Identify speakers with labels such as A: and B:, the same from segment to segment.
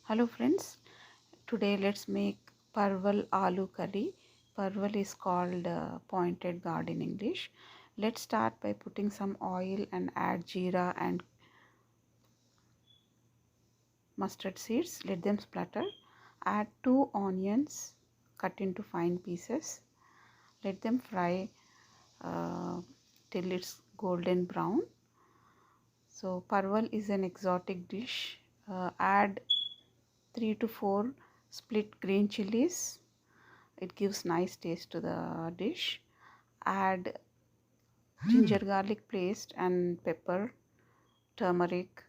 A: Hello friends, today let's make parwal aloo curry. Parwal is called pointed gourd in English. Let's start by putting some oil and add jeera and mustard seeds. Let them splutter. Add 2 onions cut into fine pieces. Let them fry till it's golden brown. So parwal is an exotic dish. Add 3 to 4 split green chilies. It gives nice taste to the dish. Add ginger garlic paste and pepper, turmeric,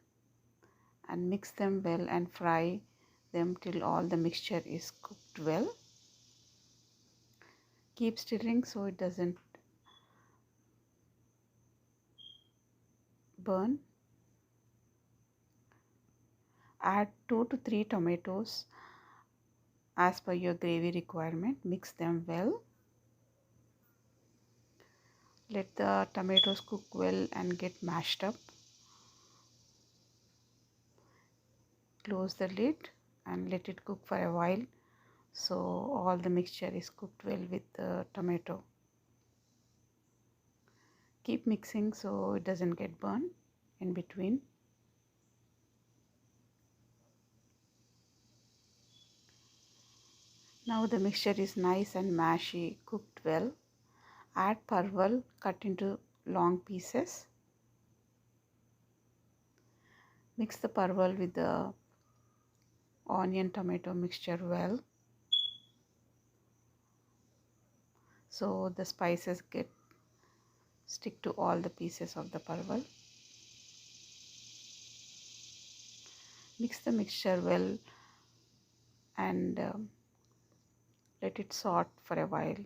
A: and mix them well and fry them till all the mixture is cooked well. Keep stirring so it doesn't burn. Add 2 to 3 tomatoes as per your gravy requirement. Mix them well. Let the tomatoes cook well and get mashed up. Close the lid and let it cook for a while so all the mixture is cooked well with the tomato. Keep mixing so it doesn't get burned in between. Now the mixture is nice and mashy, cooked well. Add parwal cut into long pieces. Mix the parwal with the onion tomato mixture well so the spices stick to all the pieces of the parwal. Mix the mixture well and let it sort for a while.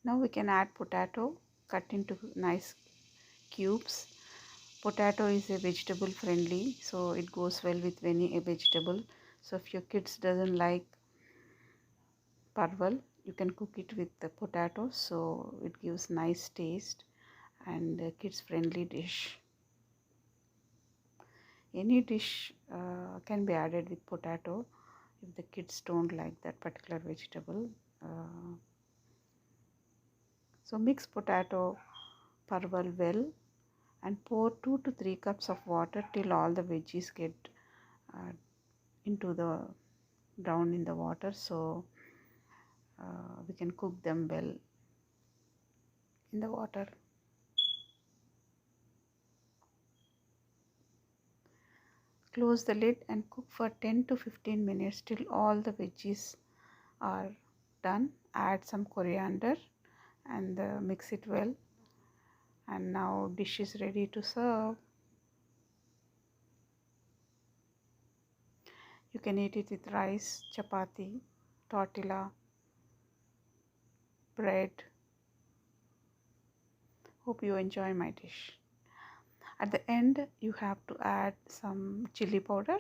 A: Now we can add potato cut into nice cubes. Potato is a vegetable friendly, so it goes well with any vegetable. So if your kids doesn't like parwal, you can cook it with the potato, so it gives nice taste and a kids friendly dish. Any dish can be added with potato if the kids don't like that particular vegetable. So mix potato parwal well and pour 2 to 3 cups of water till all the veggies get uh, into the down in the water, so we can cook them well in the water. Close the lid and cook for 10 to 15 minutes till all the veggies are done. Add some coriander and mix it well, and now dish is ready to serve. You can eat it with rice, chapati, tortilla, bread. Hope you enjoy my dish. At the end you have to add some chili powder.